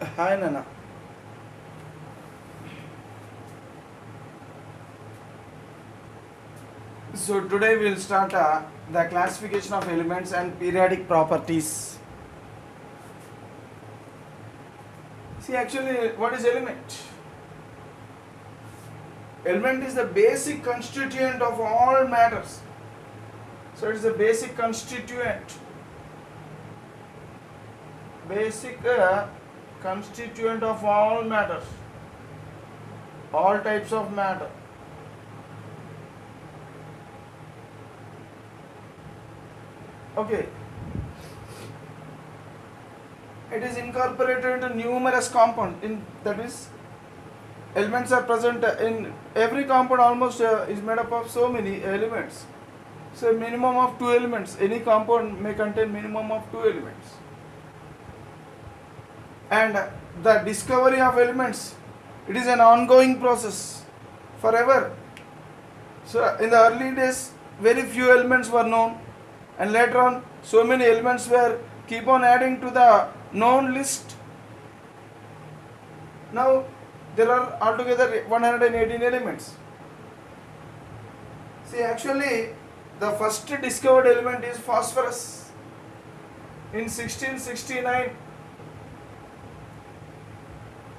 Hi Nana. So today we'll start the classification of elements and periodic properties. See, actually, what is element? Element is the basic constituent of all matters. So it's the basic constituent. Basic constituent of all matters. All types of matter. Okay. It is incorporated into numerous compounds. That is, elements are present in every compound. Almost is made up of so many elements. So minimum of 2 elements. Any compound may contain minimum of 2 elements. And the discovery of elements, it is an ongoing process forever. So in the early days, very few elements were known, and later on, so many elements were keep on adding to the known list. Now there are altogether 118 elements. See, actually, the first discovered element is phosphorus in 1669.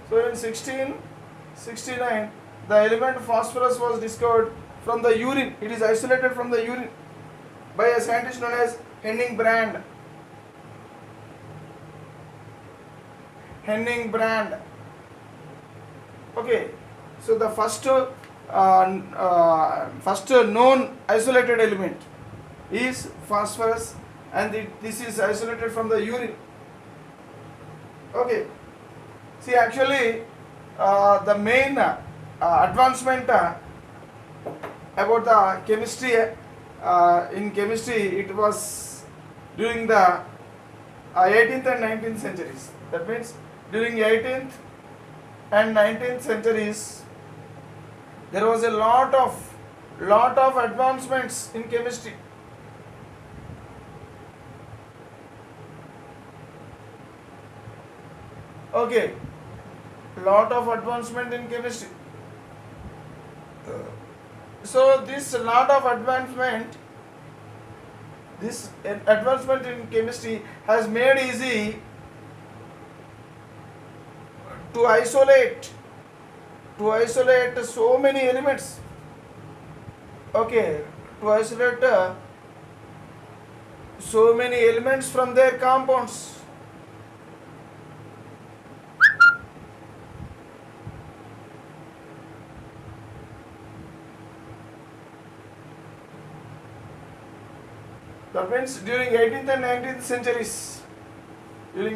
So in 1669, the element phosphorus was discovered from the urine. It is isolated from the urine by a scientist known as Henning Brand. Henning Brand. Okay, so the first known isolated element is phosphorus, and this is isolated from the urine. Okay. See, actually, the main advancement about the chemistry, in chemistry, it was during the 18th and 19th centuries. That means during 18th and 19th centuries, there was a lot of advancements in chemistry. Okay. Lot of advancement in chemistry. So this lot of advancement in chemistry has made easy to isolate so many elements. Okay, to isolate so many elements from their compounds. That means during 18th and 19th centuries, due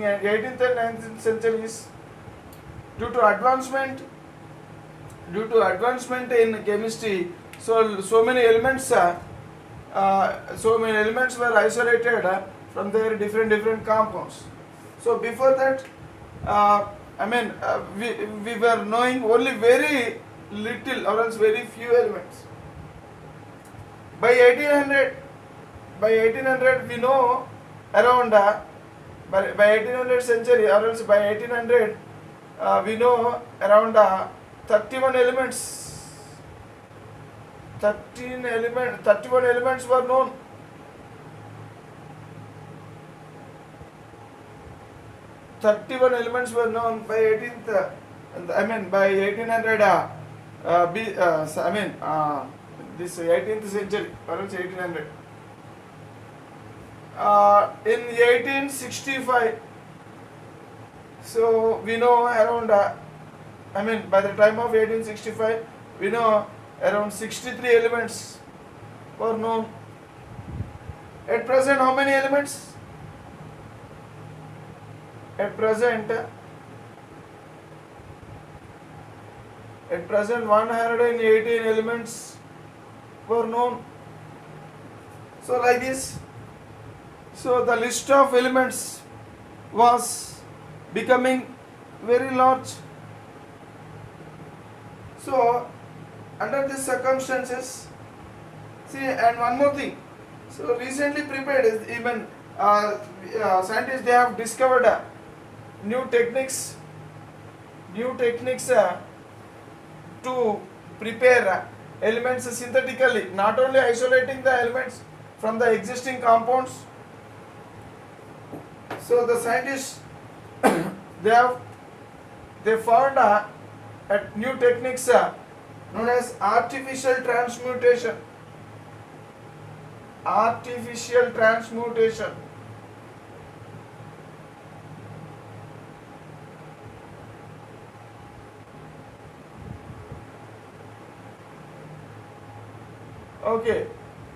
to advancement in chemistry, so many elements were isolated from their different compounds. So before that, we were knowing only very little or else very few elements. By 1800 we know around by 1800 century or else by 1800 we know around 31 elements. 31 elements were known. By 18th. By 1800. This 18th century or else 1800. In 1865, so we know around, by the time of 1865, we know around 63 elements were known. At present, how many elements? At present 118 elements were known. So like this. So the list of elements was becoming very large. So under these circumstances, see, and one more thing. So recently prepared is even scientists, they have discovered new techniques new techniques to prepare elements synthetically, not only isolating the elements from the existing compounds. So the scientists they found a new techniques known as artificial transmutation. Artificial transmutation. Okay,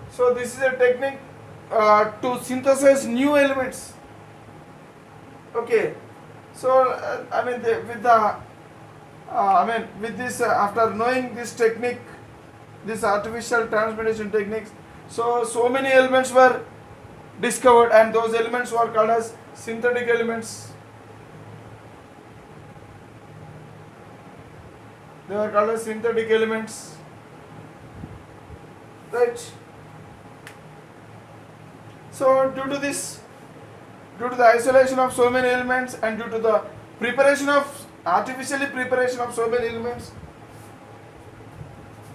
so this is a technique to synthesize new elements. Okay, so with this after knowing this technique, this artificial transmutation techniques, so many elements were discovered, and those elements were called as synthetic elements. They were called as synthetic elements. Right. So due to the isolation of so many elements, and due to the artificially preparation of so many elements,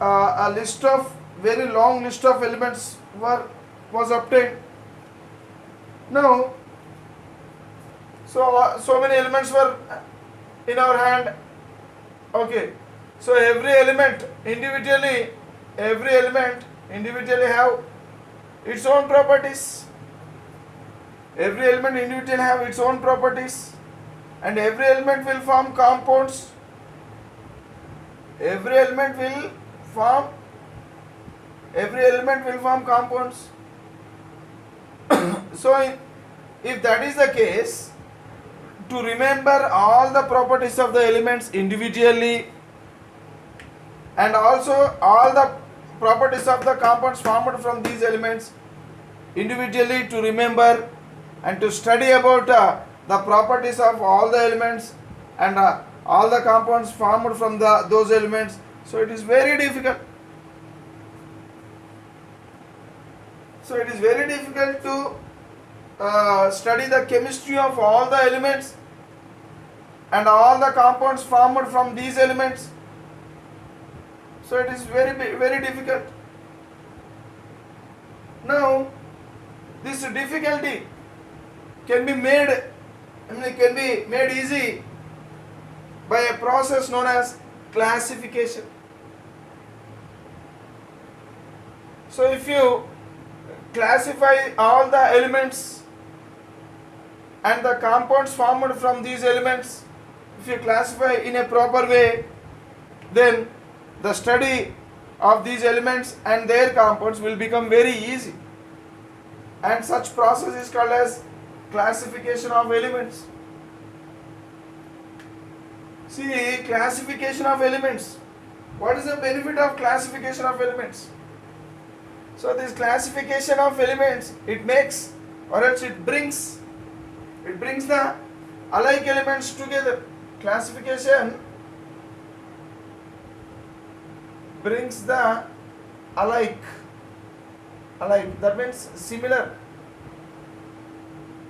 a very long list of elements was obtained. Now, so many elements were in our hand. Okay, so every element individually have its own properties. Every element individually have its own properties, and every element will form compounds. Every element will form compounds. So if that is the case, to remember all the properties of the elements individually, and also all the properties of the compounds formed from these elements individually, to remember and to study about the properties of all the elements and all the compounds formed from those elements, so it is very difficult. So it is very difficult to study the chemistry of all the elements and all the compounds formed from these elements. So it is very difficult. Now, this difficulty can be made easy by a process known as classification. So if you classify all the elements and the compounds formed from these elements, if you classify in a proper way, then the study of these elements and their compounds will become very easy, and such process is called as classification of elements. See, classification of elements. What is the benefit of classification of elements? So this classification of elements, it makes, or else it brings the alike elements together. Classification brings the alike, that means similar.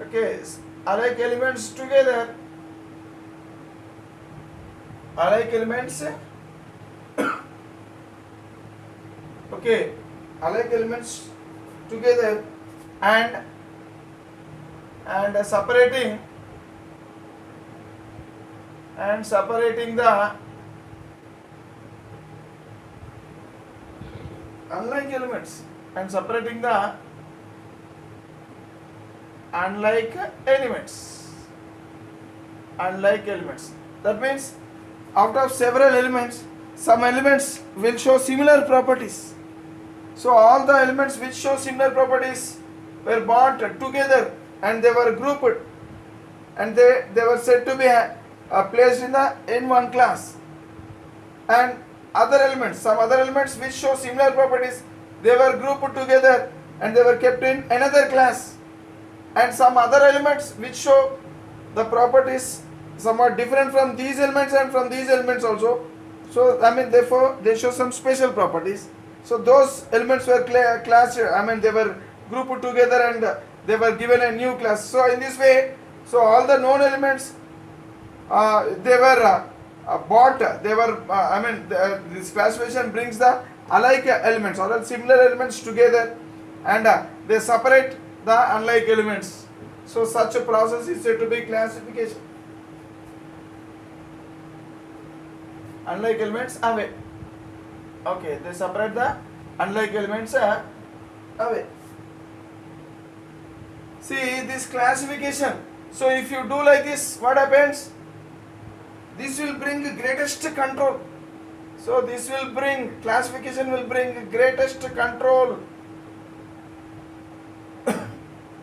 Okay, alike elements together. Alike elements okay, alike elements together, and separating the unlike elements, and separating the unlike elements. That means out of several elements, some elements will show similar properties. So all the elements which show similar properties were bonded together, and they were grouped, and they were said to be placed in the N1 class. And some other elements which show similar properties, they were grouped together and they were kept in another class. And some other elements which show the properties somewhat different from these elements and from these elements also. So therefore they show some special properties. So those elements were they were grouped together and they were given a new class. So in this way, so all the known elements they were bought, they were, this classification brings the alike elements or similar elements together, and they separate the unlike elements. So such a process is said to be classification. Unlike elements away. Okay, they separate the unlike elements away. See this classification. So if you do like this, what happens? This will bring greatest control. So this will bring, classification will bring greatest control.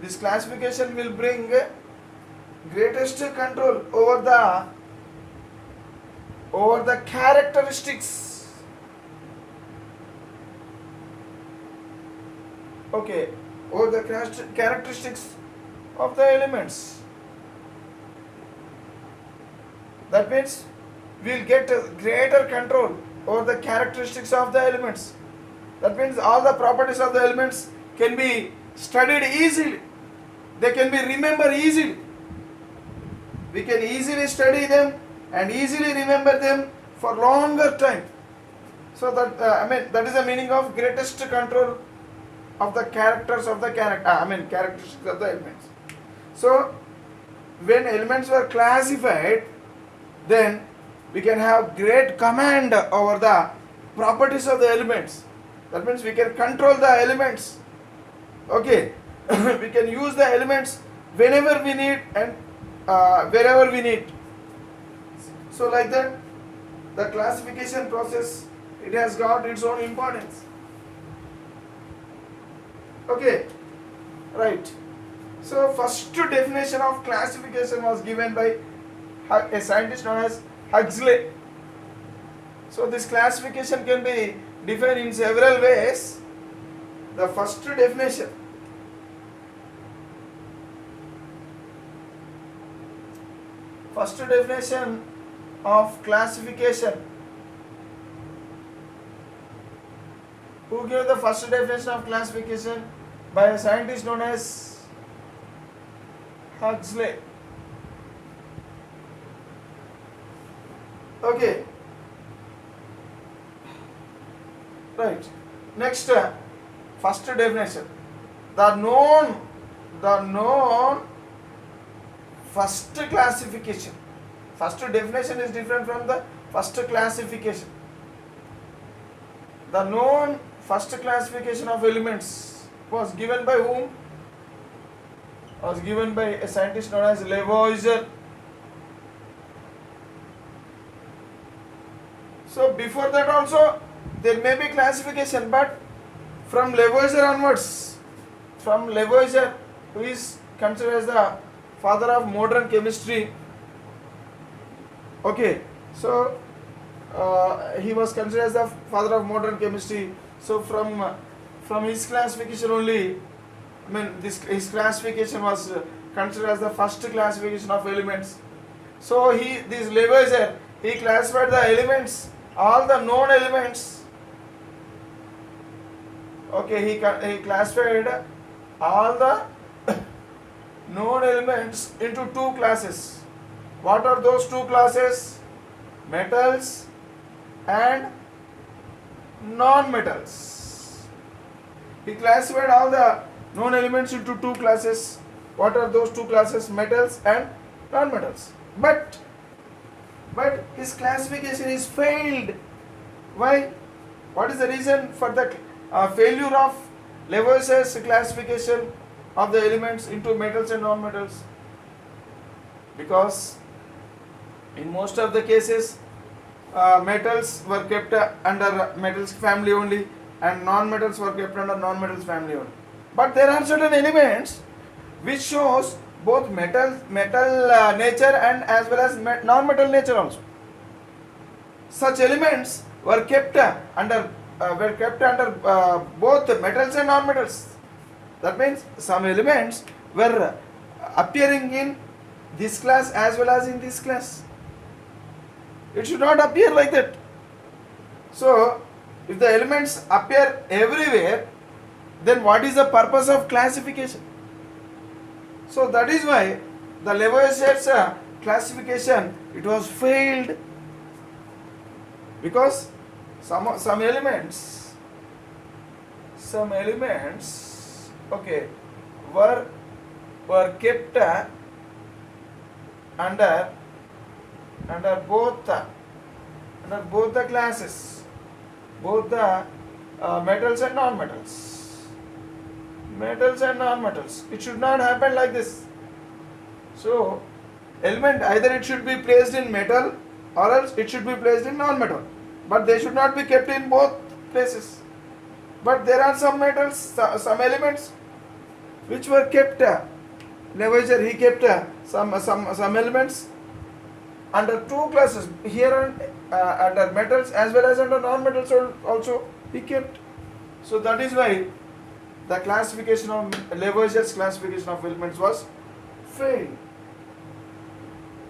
This classification will bring greatest control over the characteristics. Okay, over the characteristics of the elements. That means we will get a greater control over the characteristics of the elements. That means all the properties of the elements can be studied easily. They can be remembered easily. We can easily study them and easily remember them for longer time. So that that is the meaning of greatest control of the characters of the characteristics of the elements. So when elements were classified, then we can have great command over the properties of the elements. That means we can control the elements. Okay, we can use the elements whenever we need and wherever we need. So like that, the classification process, it has got its own importance. Okay, right. So first definition of classification was given by a scientist known as Huxley. So this classification can be defined in several ways. The first definition. First definition of classification. Who gave the first definition of classification? By a scientist known as Huxley. Okay. Right. Next, first definition. The known first classification. First definition is different from the first classification. The known first classification of elements was given by whom? Was given by a scientist known as Lavoisier. So before that also there may be classification, but from Lavoisier onwards, from Lavoisier, who is considered as the father of modern chemistry. Okay, so he was considered as the father of modern chemistry. So from his classification only, his classification was considered as the first classification of elements. So this Lavoisier, he classified the elements, all the known elements. Okay, he classified all the known elements into two classes. What are those two classes? Metals and non-metals. He classified all the known elements into two classes. What are those two classes? Metals and non-metals. But his classification is failed. Why? What is the reason for the failure of Lavoisier's classification of the elements into metals and non-metals? Because in most of the cases, metals were kept under metals family only, and non-metals were kept under non-metals family only. But there are certain elements which shows both metal nature and as well as non-metal nature also. Such elements were kept under both metals and non-metals. That means some elements were appearing in this class as well as in this class. It should not appear like that. So, if the elements appear everywhere, then what is the purpose of classification? So that is why the Lavoisier's classification, it was failed. because some elements okay were kept under both the classes, both the metals and non-metals. It should not happen like this. So element, either it should be placed in metal or else it should be placed in non-metal, but they should not be kept in both places. But there are some metals, some elements which were kept. Lavoisier, he kept some elements under two classes, here under metals as well as under non-metals also he kept. So that is why the classification of Lavoisier's classification of elements was failed.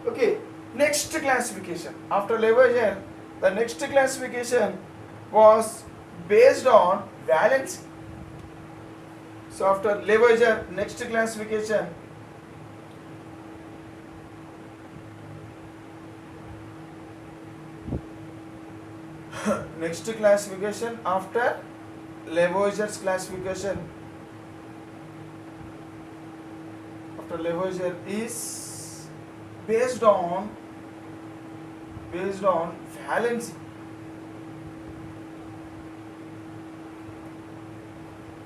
Okay, next classification after Lavoisier, the next classification was based on valency. So after Lavoisier, next classification after Lavoisier's classification after Lavoisier is based on valency.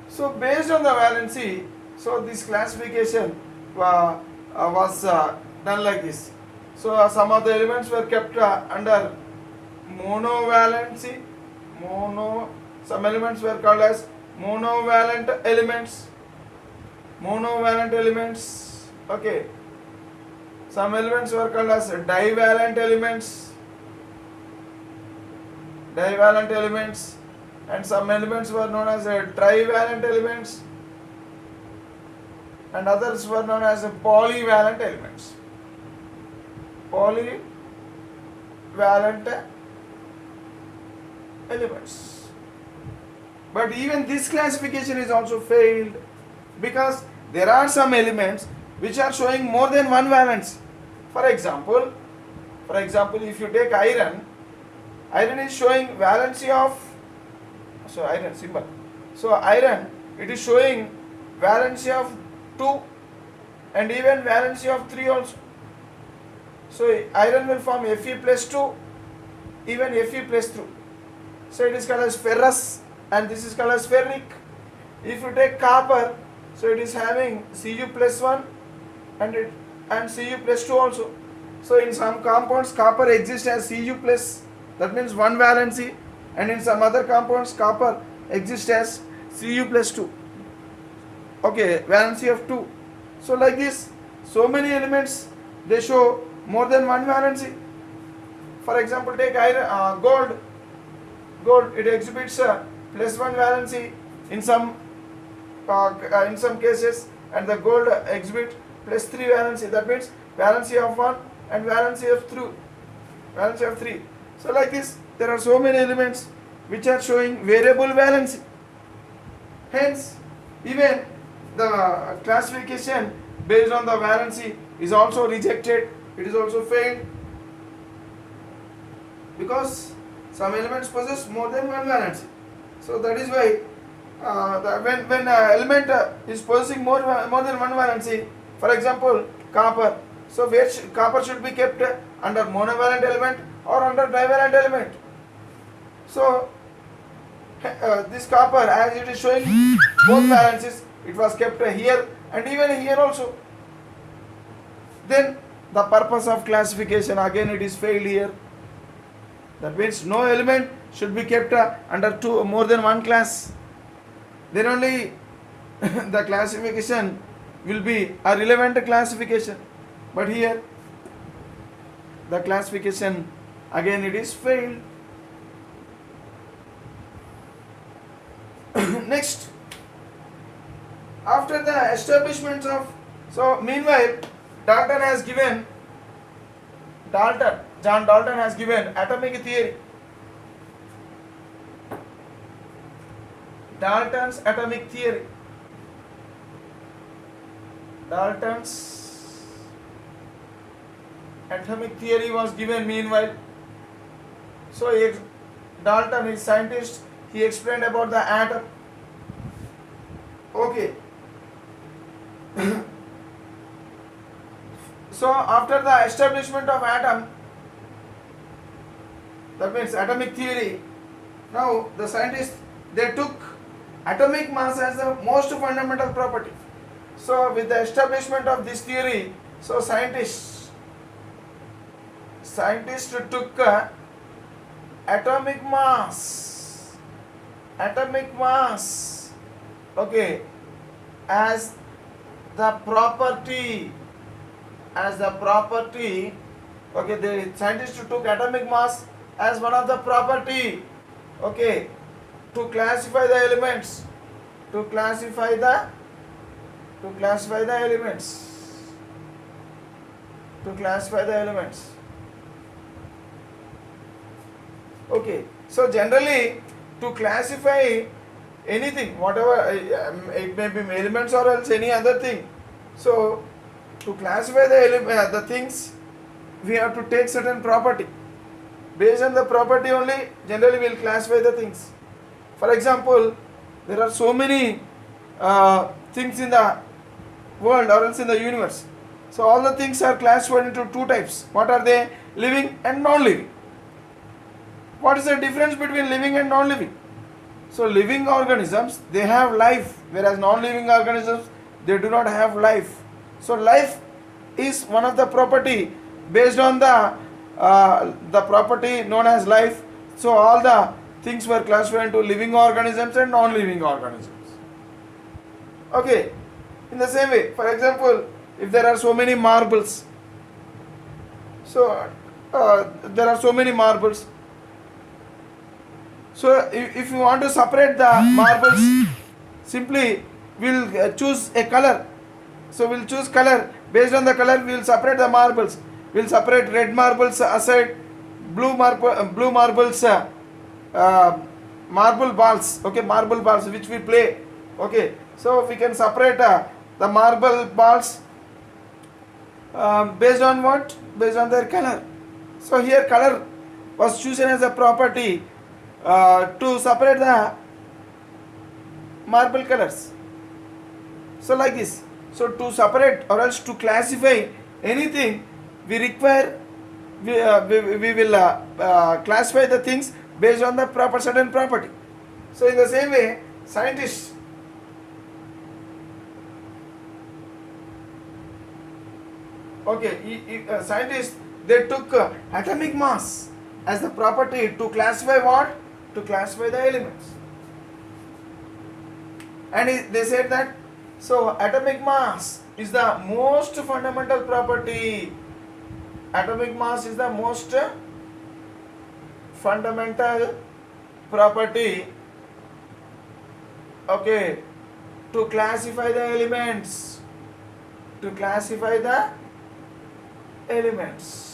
So based on the valency, so this classification was done like this. So some of the elements were kept under monovalency. Some elements were called as monovalent elements. Okay. Some elements were called as divalent elements. And some elements were known as trivalent elements, and others were known as polyvalent elements. But even this classification is also failed, because there are some elements which are showing more than one valence. For example, if you take iron is showing valency of, iron symbol. So iron, it is showing valency of 2 and even valency of 3 also. So iron will form Fe plus 2, even Fe plus 2. So it is called as ferrous, and this is called as ferric. If you take copper, so it is having Cu plus 1 and Cu plus 2 also. So in some compounds copper exists as Cu plus, that means 1 valency, and in some other compounds copper exists as Cu plus 2. Okay, valency of 2. So like this, so many elements, they show more than one valency. For example, take iron, gold, it exhibits plus 1 valency in some cases, and the gold exhibit plus 3 valency. That means valency of 1 and valency of 3. So like this, there are so many elements which are showing variable valency. Hence, even the classification based on the valency is also rejected. It is also failed, because some elements possess more than one valency. So that is why when an element is possessing more than one valency, for example copper, so where copper should be kept under monovalent element or under divalent element. So this copper, as it is showing both valencies, it was kept here and even here also. Then the purpose of classification, again it is failed here. That means no element should be kept under more than one class. Then only the classification will be a relevant classification. But here the classification, again it is failed. Next, after the establishment of, so meanwhile John Dalton has given atomic theory. Dalton's atomic theory. Dalton's atomic theory was given meanwhile. So Dalton is scientist. He explained about the atom. Okay. So after the establishment of atom, that means atomic theory, now the scientists, they took atomic mass as the most fundamental property. So with the establishment of this theory, so scientists took atomic mass, okay, as the property, okay, the scientists took atomic mass as one of the property, okay, to classify the elements, to classify the elements. Okay, so generally to classify anything, whatever it may be elements or else any other thing. So to classify the things, we have to take certain property. Based on the property only, generally we will classify the things. For example, there are so many things in the world or else in the universe. So all the things are classified into two types. What are they? Living and non-living. What is the difference between living and non-living? So living organisms, they have life, whereas non-living organisms, they do not have life. So life is one of the property based on the property known as life. So all the things were classified into living organisms and non-living organisms. Okay, in the same way, for example, if there are so many marbles, so there are so many marbles. So if you want to separate the marbles, simply we'll choose a color. So we'll choose color. Based on the color, we will separate the marbles. We'll separate red marbles aside, blue marbles, marble balls. Okay, marble balls which we play. Okay, so we can separate the marble balls based on what? Based on their color. So here color was chosen as a property to separate the marble colors. So like this. So to separate or else to classify anything, we require, we will classify the things based on the certain property. So in the same way, scientists, okay, scientists, they took atomic mass as the property to classify what? To classify the elements. And they said that, so atomic mass is the most fundamental property. Atomic mass is the most fundamental property, okay, to classify the elements. To classify the elements.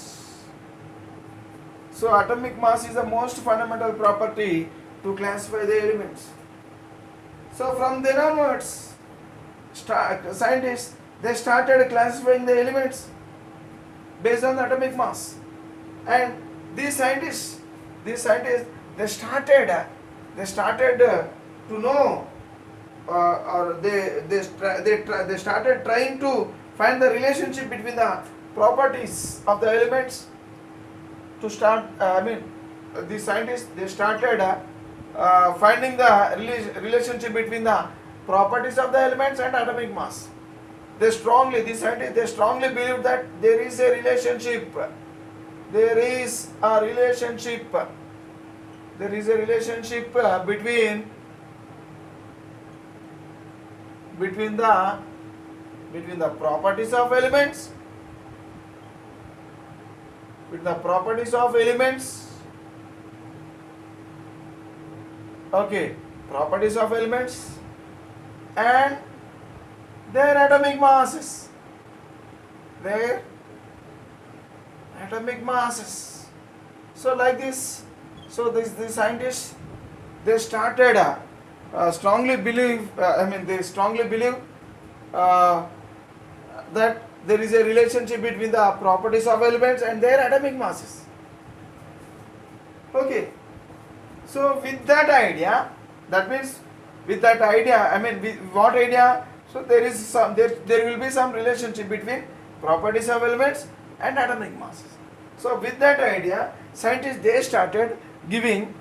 So atomic mass is the most fundamental property to classify the elements. So from then onwards, scientists, they started classifying the elements based on the atomic mass. And these scientists, they started to know, or they started trying to find the relationship between the properties of the elements. To start, the scientists, they started finding the relationship between the properties of the elements and atomic mass. These scientists, they strongly believe that there is a relationship. There is a relationship between the properties of elements, okay, properties of elements and their atomic masses. So like this, so the scientists, they started strongly believe, they strongly believe that there is a relationship between the properties of elements and their atomic masses. Okay. So with that idea, that means with that idea, I mean with what idea? So there is some there will be some relationship between properties of elements and atomic masses. So with that idea, scientists they started giving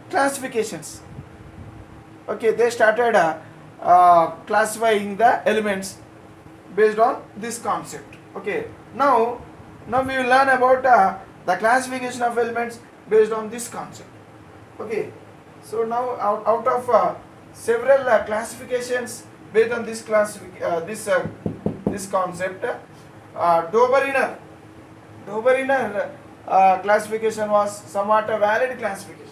classifications. Okay, they started classifying the elements based on this concept. Okay, now we will learn about the classification of elements based on this concept. Okay, so now out of several classifications based on this this concept, Dobereiner classification was somewhat a valid classification.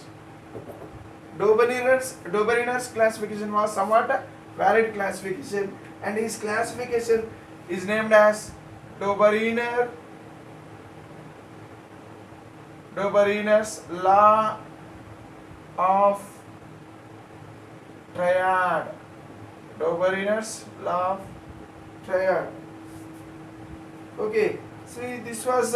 Dobereiner's classification was somewhat a valid classification, and his classification is named as Dobereiner's law of triad. Dobereiner's law of triad. Okay, see, this was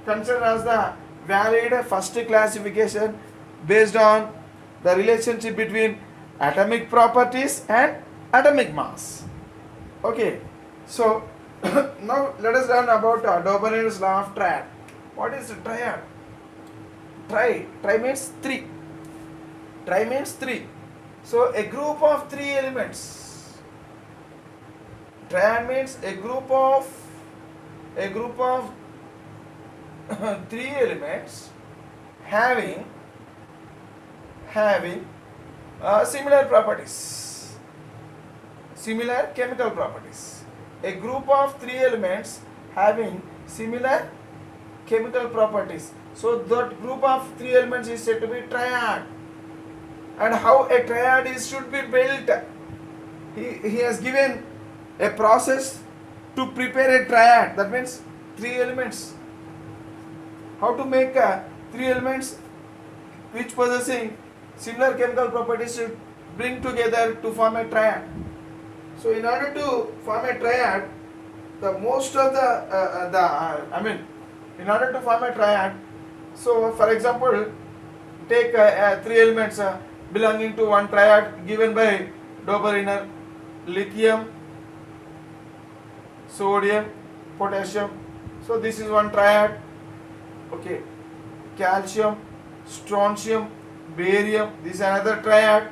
considered as the valid first classification based on the relationship between atomic properties and atomic mass. Okay, so now let us learn about Dobereiner's law of triad. What is a triad? Tri means three. Tri means three. So a group of three elements. Triad means a group of three elements having similar properties, similar chemical properties. A group of three elements having similar chemical properties. So that group of three elements is said to be triad. And how a triad should be built? He has given a process to prepare a triad. That means three elements. How to make three elements which possessing similar chemical properties should bring together to form a triad. So in order to form a triad, in order to form a triad, so for example, take three elements belonging to one triad given by Dobereiner: lithium, sodium, potassium. So this is one triad. Okay, calcium, strontium, barium. This is another triad.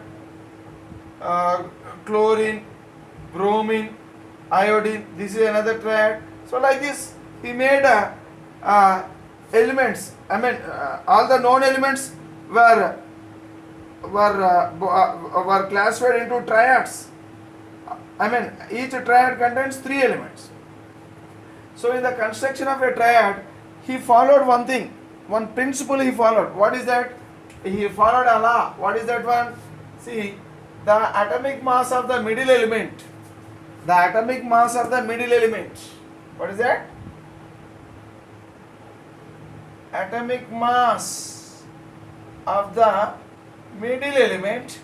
Chlorine, bromine, iodine. This is another triad. So like this, he made elements. I mean, all the known elements were classified into triads. I mean, each triad contains three elements. So in the construction of a triad, he followed one thing, one principle he followed. What is that? He followed a law. What is that one? See, the atomic mass of the middle element. The atomic mass of the middle element. What is that? Atomic mass of the middle element.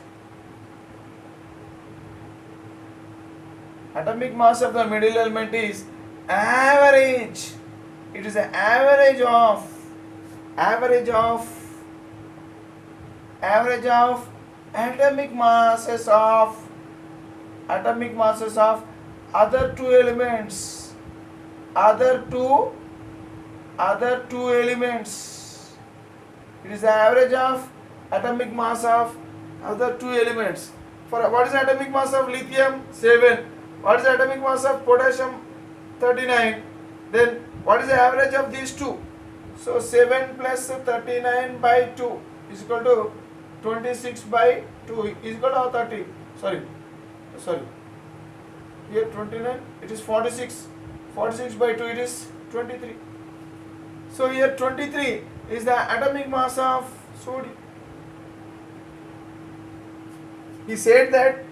Atomic mass of the middle element is average. It is the average of atomic masses of other two elements. Other two elements. It is the average of atomic mass of other two elements. For what is the atomic mass of lithium? 7. What is the atomic mass of potassium? 39. Then what is the average of these two? So 7 plus 39 by 2 is equal to 26 by 2 is equal to 30. Sorry. Here 29, it is 46. 46 by 2, it is 23. So here 23 is the atomic mass of sodium. He said that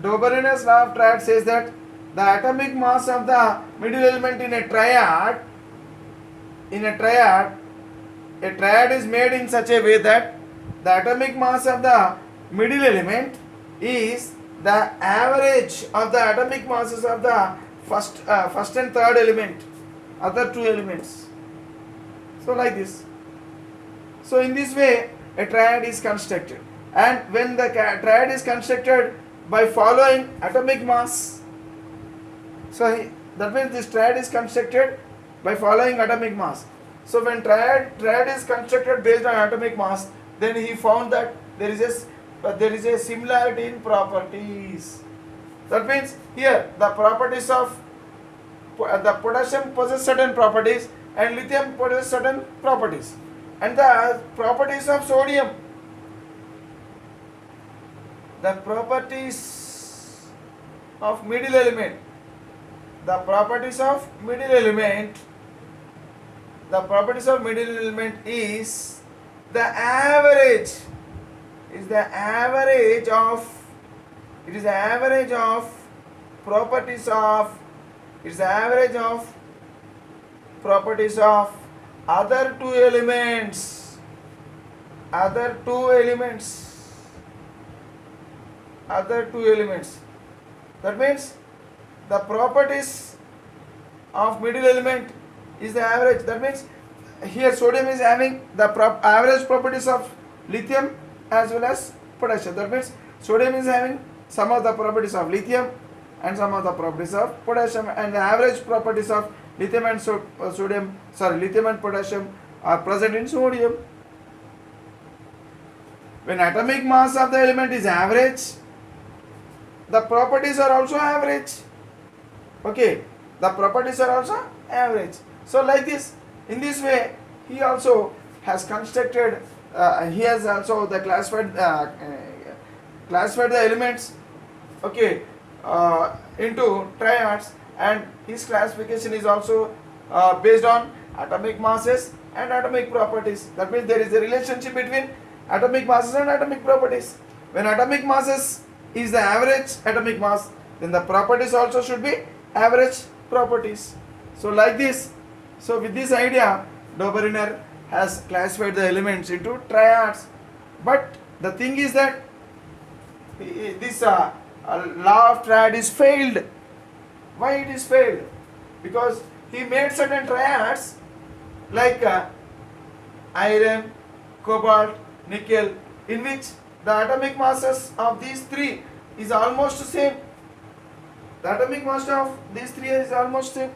Dobereiner's law of triad says that the atomic mass of the middle element in a triad is made in such a way that the atomic mass of the middle element is the average of the atomic masses of the first and third element, other two elements. So like this. So in this way, a triad is constructed. And when the triad is constructed by following atomic mass, that means this triad is constructed by following atomic mass. So when triad is constructed based on atomic mass, then he found that there is a similarity in properties. That means here the properties of the potassium possess certain properties and lithium possess certain properties, and the properties of sodium, the properties of middle element, the properties of middle element, the properties of middle element is the average, is the average of, it is the average of properties of, it's the average of properties of other two elements, other two elements, other two elements. That means the properties of middle element is the average. That means here sodium is having the average properties of lithium as well as potassium. That means sodium is having some of the properties of lithium and some of the properties of potassium, and the average properties of lithium and lithium and potassium are present in sodium. When atomic mass of the element is average, the properties are also average. Okay, the properties are also average. So like this, in this way, he also has constructed, he has also classified the elements, okay, into triads, and his classification is also based on atomic masses and atomic properties. That means there is a relationship between atomic masses and atomic properties. When atomic masses is the average atomic mass, then the properties also should be average properties. So like this, so with this idea, Dobereiner has classified the elements into triads. But the thing is that this law of triad is failed. Why it is failed? Because he made certain triads like iron, cobalt, nickel, in which the atomic masses of these three is almost the same. The atomic mass of these three is almost same.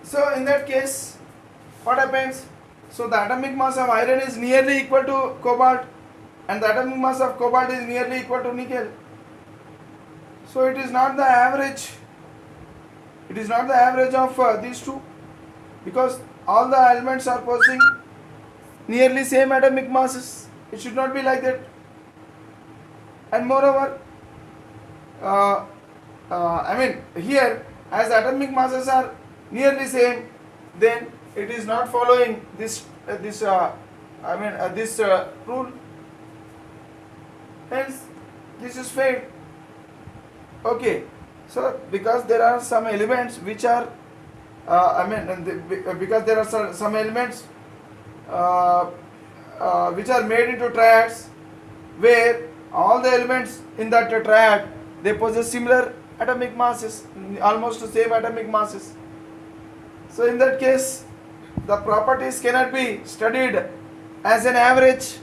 So in that case, what happens? So the atomic mass of iron is nearly equal to cobalt, and the atomic mass of cobalt is nearly equal to nickel. So it is not the average. It is not the average of these two, because all the elements are possessing nearly same atomic masses. It should not be like that. And moreover, here, as atomic masses are nearly same, then it is not following this rule. Hence, this is failed. Okay, so because there are some elements which are, because there are some elements which are made into triads, where all the elements in that triad, they possess similar atomic masses, almost the same atomic masses. So in that case, the properties cannot be studied as an average.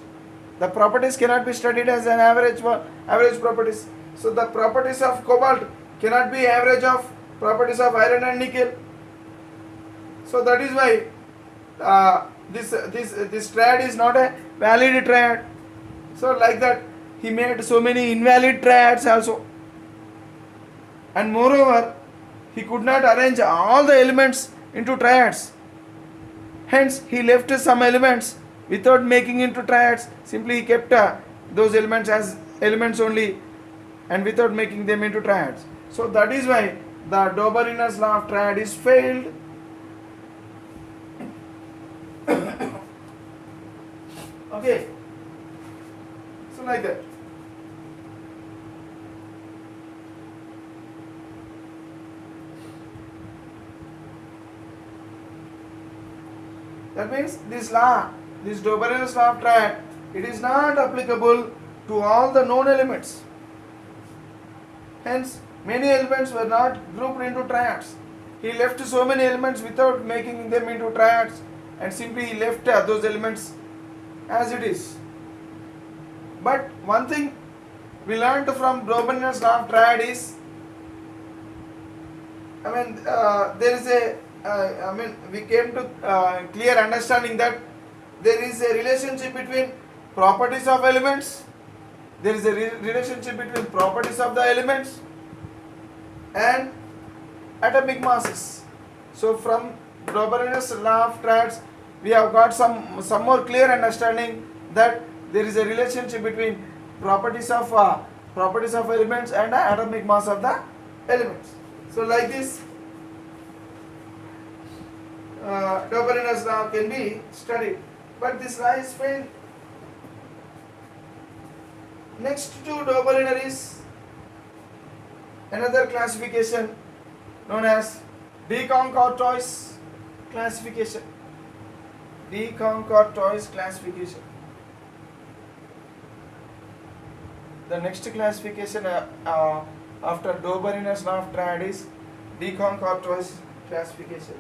The properties cannot be studied as an average properties. So the properties of cobalt cannot be average of properties of iron and nickel. So that is why this triad is not a valid triad. So like that, he made so many invalid triads also. And moreover, he could not arrange all the elements into triads. Hence, he left some elements without making into triads. Simply he kept those elements as elements only, and without making them into triads. So that is why the Dobereiner's law of triad is failed. Okay. So like that. That means this law, this Dobereiner's law of triad, it is not applicable to all the known elements. Hence, Many elements were not grouped into triads. He left so many elements without making them into triads, and simply he left those elements as it is. But one thing we learned from Brodmann's law of triad is, there is we came to clear understanding that there is a relationship between properties of elements. There is a relationship between properties of the elements and atomic masses. So from Brodmann's law of triads, we have got some more clear understanding that there is a relationship between properties of elements and atomic mass of the elements. So like this, Brodmann's law can be studied, but this law is failed. Next to Brodmann is another classification known as de Courtois classification. De Courtois classification. The next classification after Brodmann's law of triad is de Courtois classification.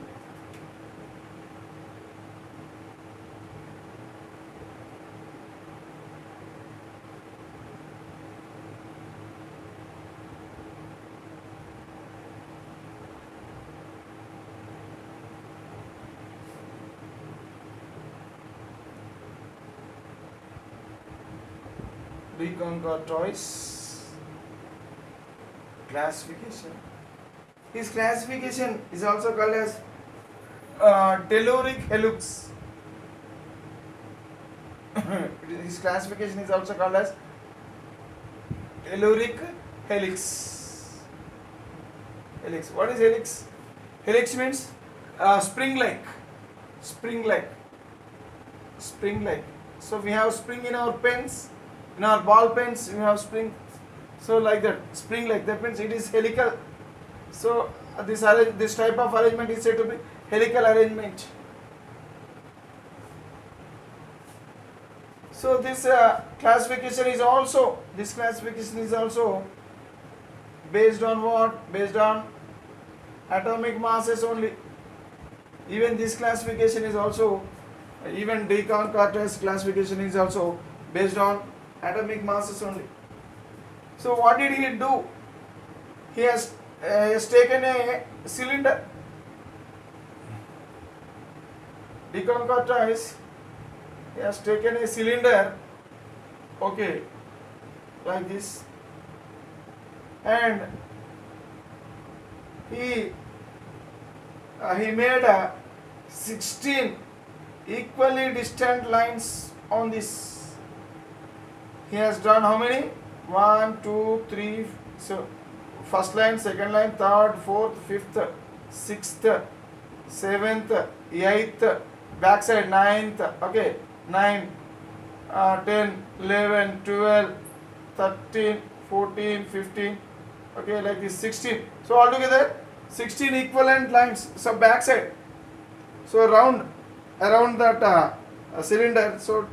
De Courtois classification. His classification is also called as telluric helix. His classification is also called as telluric helix. Helix. What is helix? Helix means spring-like. Spring-like. Spring-like. So we have spring in our pens. In our ball pens, we have spring. So like that, spring-like. That means it is helical. So this type of arrangement is said to be helical arrangement. So this classification is also based on what? Based on atomic masses only. Even this classification is also, even de Courtois classification is also based on atomic masses only. So what did he do? He has taken a cylinder. De Courtois, he has taken a cylinder, okay, like this, and he made 16 equally distant lines on this. He has drawn how many? 1, 2, 3. So first line, second line, third, fourth, fifth, sixth, seventh, eighth, backside ninth. Okay, 9, 10, 11, 12, 13, 14, 15. Okay, like this 16. So altogether 16 equivalent lines. So backside. So around that cylinder. So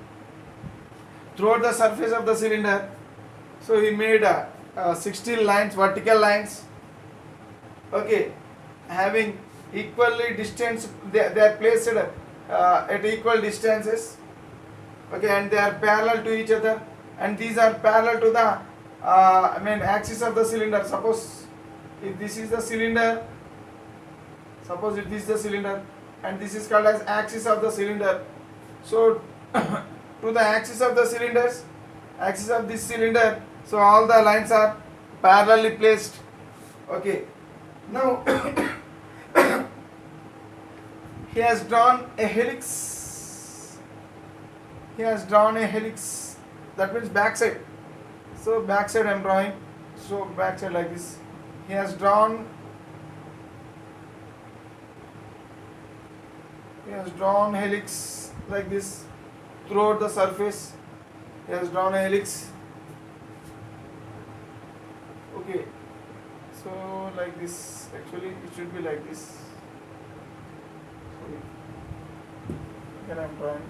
throughout the surface of the cylinder, so he made 16 lines, vertical lines, okay, having equally distance. They are placed at equal distances, okay, and they are parallel to each other, and these are parallel to the axis of the cylinder. Suppose if this is the cylinder, and this is called as axis of the cylinder. So to the axis of this cylinder, so all the lines are parallelly placed. Okay, now he has drawn a helix. That means backside. So backside I am drawing. So backside like this. He has drawn helix like this throughout the surface. He has drawn a helix. Okay, so like this. Actually it should be like this. Sorry. Again I am drawing.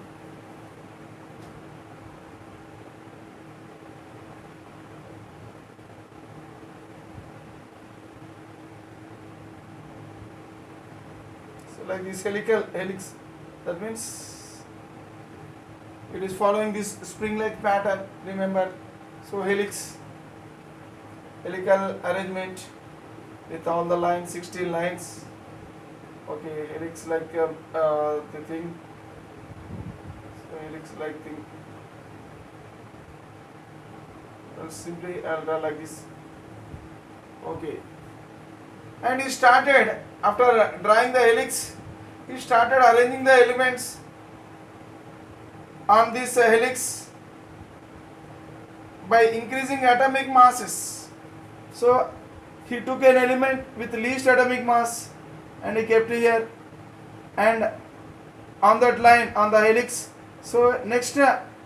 like this helical helix. That means it is following this spring-like pattern. Remember, so helical arrangement with all the lines, 16 lines. Okay, helix like the thing. So helix like thing. Well, simply I'll draw like this. Okay. And he started, after drawing the helix, he started arranging the elements on this helix by increasing atomic masses. So he took an element with least atomic mass and he kept it here, and on that line on the helix, so next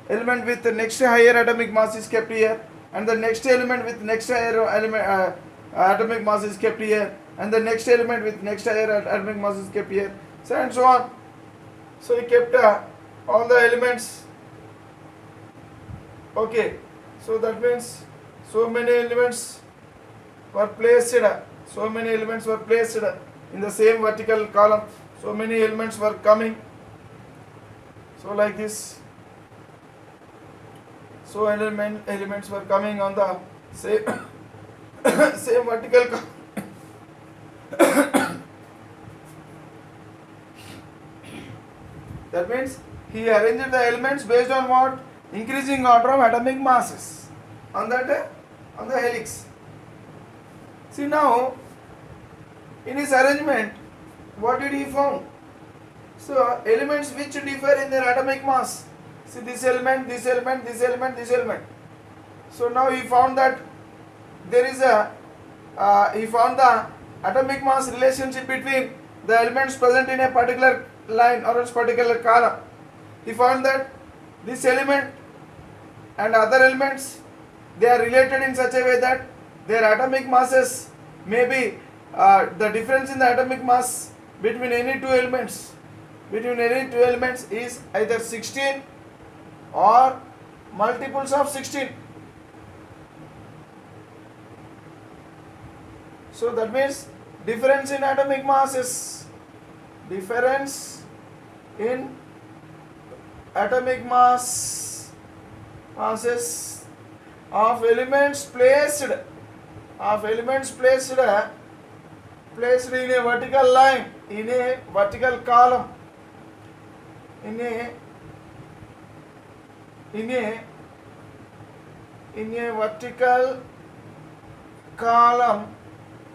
element with the next higher atomic mass is kept here, and the next element with next higher atomic mass is kept here, and the next element with next higher atomic mass is kept here, so and so on. So he kept all the elements. Okay, so that means so many elements were placed, in the same vertical column. So many elements were coming. So like this. So elements were coming on the same same vertical column. That means he arranged the elements based on what? Increasing order of atomic masses on the helix. See now, in his arrangement, what did he found? So elements which differ in their atomic mass. See this element, this element, this element, this element. So now he found that there is he found the atomic mass relationship between the elements present in a particular line or a particular column. He found that this element and other elements, they are related in such a way that their atomic masses may be the difference in the atomic mass between any two elements is either 16 or multiples of 16. So that means difference in atomic masses, difference in atomic masses of elements placed in a vertical line, in a vertical column, in a vertical column.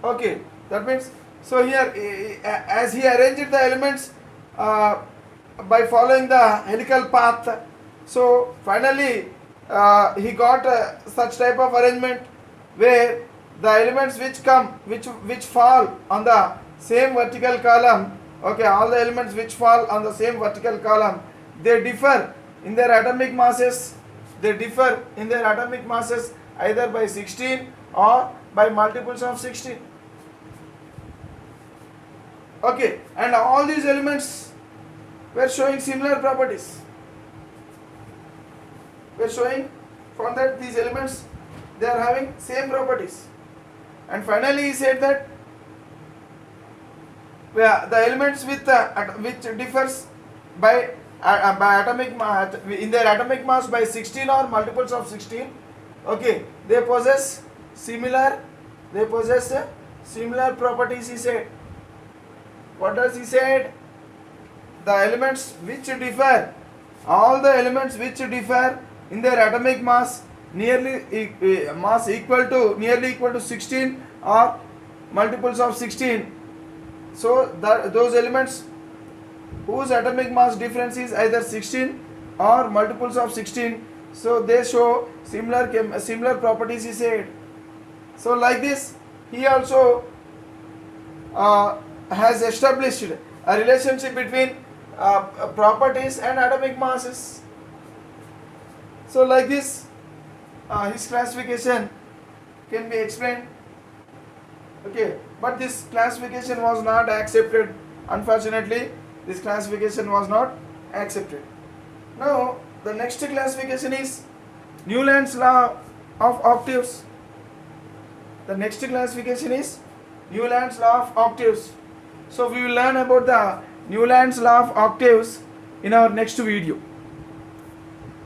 Okay, that means, so here as he arranged the elements by following the helical path, so finally he got such type of arrangement where the elements which fall on the same vertical column, okay, all the elements which fall on the same vertical column, they differ in their atomic masses, either by 16 or by multiples of 16. Okay, and all these elements were showing similar properties. Found that these elements, they are having same properties. And finally he said that the elements with which differs by atomic mass, in their atomic mass by 16 or multiples of 16, okay, they possess similar properties, he said. What does he said? The elements which differ, all the elements which differ in their atomic mass nearly equal to 16 or multiples of 16. So those elements whose atomic mass difference is either 16 or multiples of 16, so they show similar properties, he said. So like this, he also has established a relationship between properties and atomic masses. So like this, his classification can be explained. Okay, but this classification was not accepted. Unfortunately, this classification was not accepted. Now, the next classification is Newland's law of octaves. The next classification is Newland's law of octaves. So we will learn about the Newland's law of octaves in our next video.